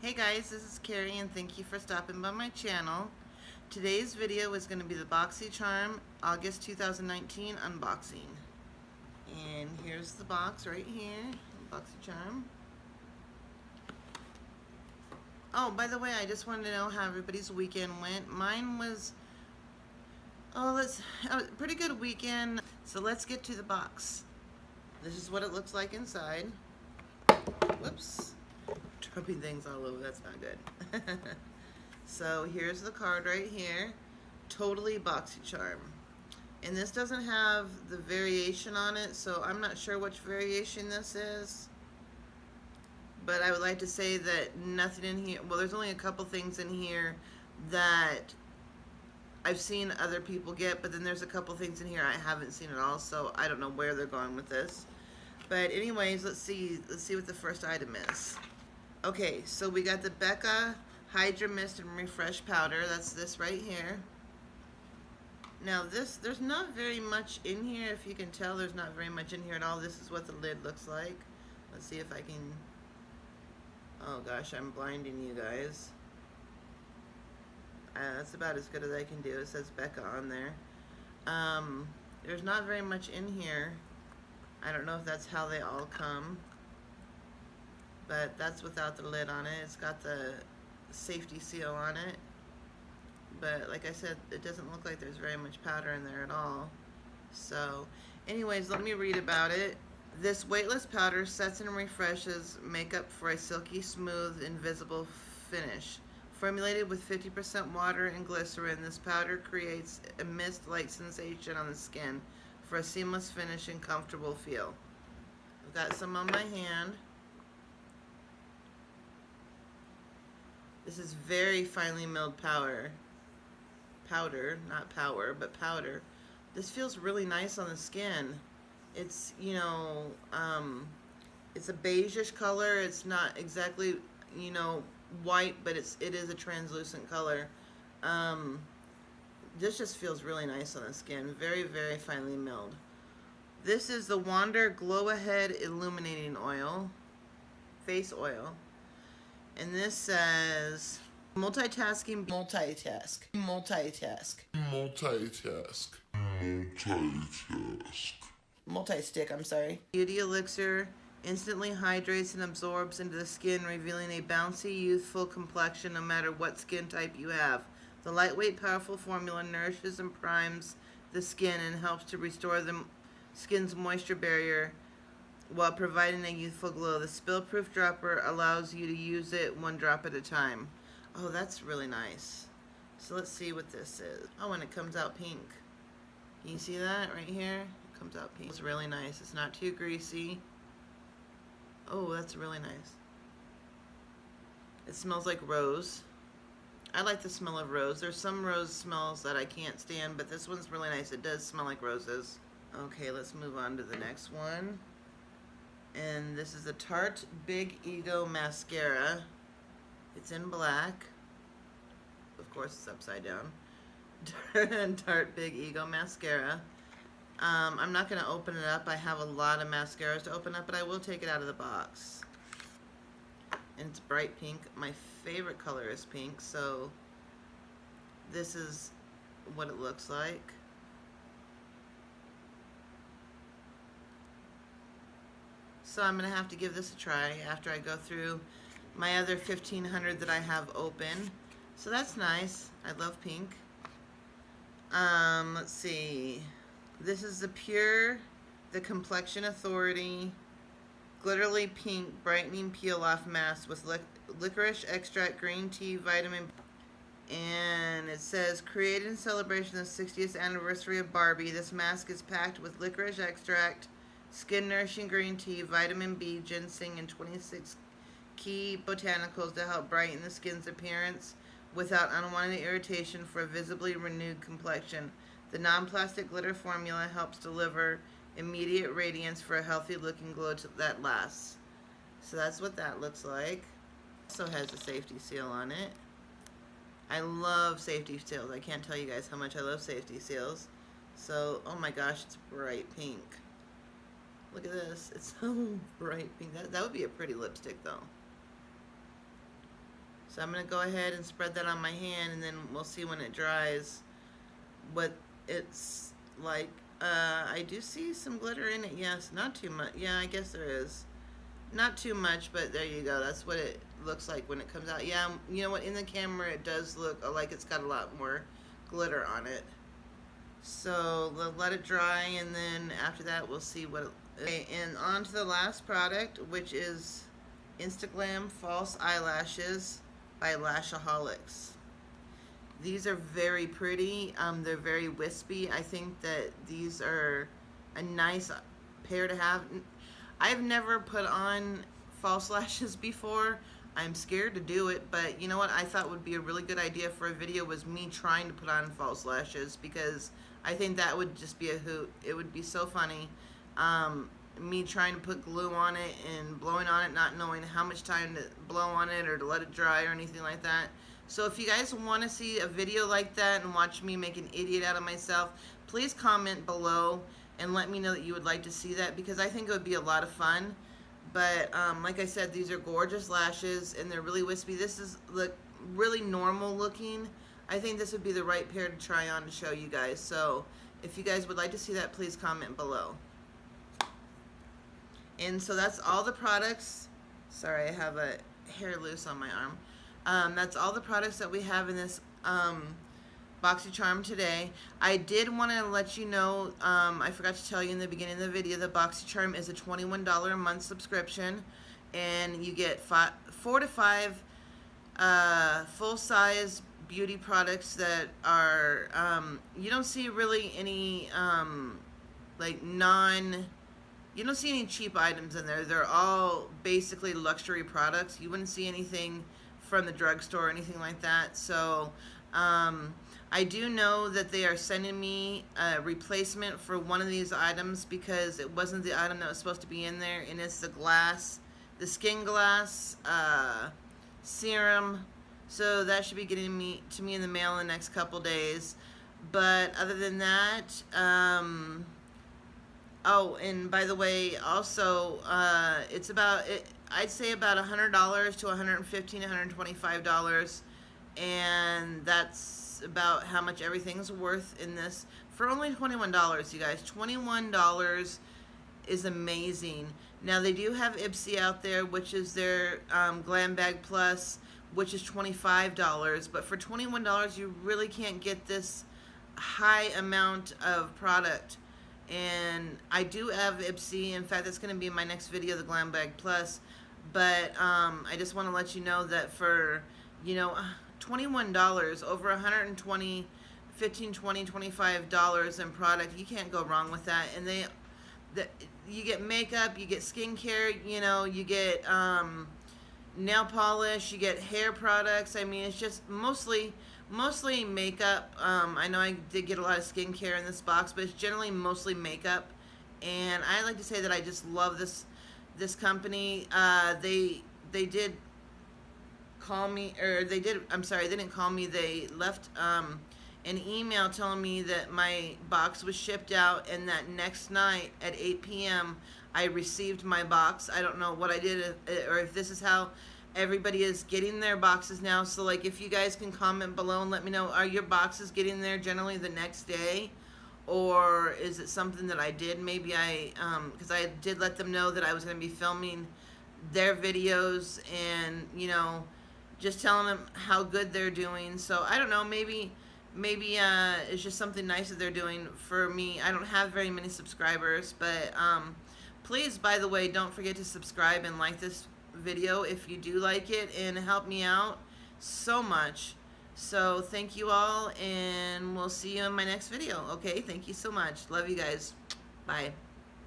Hey guys, this is Carrie and thank you for stopping by my channel. Today's video is going to be the Boxycharm August 2019 unboxing. And here's the box right here, Boxycharm. Oh, by the way, I just wanted to know how everybody's weekend went. Mine was, pretty good weekend. So let's get to the box. This is what it looks like inside. Whoops. Dropping things all over, that's not good. So here's the card right here. Totally Boxycharm. And this doesn't have the variation on it, so I'm not sure which variation this is. But I would like to say that nothing in here, well, there's only a couple things in here that I've seen other people get, but then there's a couple things in here I haven't seen at all, so I don't know where they're going with this. But anyways, let's see what the first item is. Okay, so we got the Becca Hydra Mist and Refresh Powder. That's this right here. Now there's not very much in here. If you can tell, there's not very much in here at all. This is what the lid looks like. Let's see if I can, oh gosh, I'm blinding you guys. That's about as good as I can do. It says Becca on there. There's not very much in here. I don't know if that's how they all come. But that's without the lid on it. It's got the safety seal on it. But like I said, it doesn't look like there's very much powder in there at all. So anyways, let me read about it. This weightless powder sets and refreshes makeup for a silky smooth, invisible finish. Formulated with 50% water and glycerin, this powder creates a mist-like sensation on the skin for a seamless finish and comfortable feel. I've got some on my hand. This is very finely milled powder. Powder, not power, but powder. This feels really nice on the skin. It's, you know, it's a beigeish color. It's not exactly, you know, white, but it is a translucent color. This just feels really nice on the skin. Very, very finely milled. This is the Wander Glow Ahead Illuminating Oil. Face oil. And this says multitasking, multitask. Multi-stick, I'm sorry. Beauty elixir instantly hydrates and absorbs into the skin, revealing a bouncy, youthful complexion no matter what skin type you have. The lightweight, powerful formula nourishes and primes the skin and helps to restore the skin's moisture barrier while providing a youthful glow. The spill-proof dropper allows you to use it one drop at a time. Oh, that's really nice. So let's see what this is. Oh, and it comes out pink. Can you see that right here? It comes out pink. It's really nice. It's not too greasy. Oh, that's really nice. It smells like rose. I like the smell of rose. There's some rose smells that I can't stand, but this one's really nice. It does smell like roses. Okay, let's move on to the next one. And this is the Tarte Big Ego mascara. It's in black. Of course, it's upside down. Tarte Big Ego mascara. I'm not going to open it up. I have a lot of mascaras to open up, but I will take it out of the box. And it's bright pink. My favorite color is pink, so this is what it looks like. So I'm going to have to give this a try after I go through my other 1,500 that I have open. So that's nice. I love pink. Let's see. This is the Complexion Authority Glitterly Pink Brightening Peel-Off Mask with licorice extract, green tea, vitamin. And it says, created in celebration of the 60th anniversary of Barbie, this mask is packed with licorice extract, skin nourishing green tea, vitamin B, ginseng, and 26 key botanicals to help brighten the skin's appearance without unwanted irritation for a visibly renewed complexion. The non-plastic glitter formula helps deliver immediate radiance for a healthy looking glow that lasts. So that's what that looks like. It also has a safety seal on it. I love safety seals. I can't tell you guys how much I love safety seals. So, oh my gosh, it's bright pink. Look at this. It's so bright pink. That would be a pretty lipstick, though. So I'm going to go ahead and spread that on my hand, and then we'll see when it dries what it's like. I do see some glitter in it, yes, not too much. Yeah, I guess there is. Not too much, but there you go. That's what it looks like when it comes out. Yeah, you know what, in the camera it does look like it's got a lot more glitter on it. So let it dry, and then after that we'll see what okay, and on to the last product, which is Instaglam False Eyelashes by Lashholics. These are very pretty. They're very wispy. I think that these are a nice pair to have. I've never put on false lashes before. I'm scared to do it, but you know what I thought would be a really good idea for a video was me trying to put on false lashes, because I think that would just be a hoot. It would be so funny. Me trying to put glue on it and blowing on it, not knowing how much time to blow on it or to let it dry or anything like that. So if you guys want to see a video like that and watch me make an idiot out of myself, please comment below and let me know that you would like to see that, because I think it would be a lot of fun. But like I said, these are gorgeous lashes and they're really wispy. This is really normal looking. I think this would be the right pair to try on to show you guys. So if you guys would like to see that, please comment below. And so that's all the products. Sorry, I have a hair loose on my arm. That's all the products that we have in this Boxycharm today. I did want to let you know, I forgot to tell you in the beginning of the video, that Boxycharm is a $21 a month subscription, and you get 4 to 5 full-size beauty products that are, you don't see really any, you don't see any cheap items in there. They're all basically luxury products. You wouldn't see anything from the drugstore or anything like that. So I do know that they are sending me a replacement for one of these items, because it wasn't the item that was supposed to be in there, and it's the skin glass serum. So that should be getting to me in the mail in the next couple days. But other than that, oh, and by the way, also, it's about, I'd say about $100 to $115, $125, and that's about how much everything's worth in this for only $21, you guys. $21 is amazing. Now, they do have Ipsy out there, which is their Glam Bag Plus, which is $25, but for $21, you really can't get this high amount of product. And I do have Ipsy. In fact, that's going to be in my next video, the Glam Bag Plus. But I just want to let you know that for, you know, $21, over $120, $15, $20, $25 in product, you can't go wrong with that. And you get makeup, you get skincare, you know, you get nail polish, you get hair products. I mean, it's just mostly makeup. I know I did get a lot of skincare in this box, but it's generally mostly makeup. And I like to say that I just love this company. They did call me, or they didn't call me. They left an email telling me that my box was shipped out, and that next night at 8 p.m. I received my box. I don't know what I did, or if this is how everybody is getting their boxes now. So like, if you guys can comment below and let me know, are your boxes getting there generally the next day, or is it something that I did? Maybe because I did let them know that I was going to be filming their videos, and you know, just telling them how good they're doing. So I don't know, maybe it's just something nice that they're doing for me. I don't have very many subscribers, but please, by the way, don't forget to subscribe and like this video if you do like it, and help me out so much. So thank you all, and we'll see you in my next video. Okay, thank you so much. Love you guys. Bye.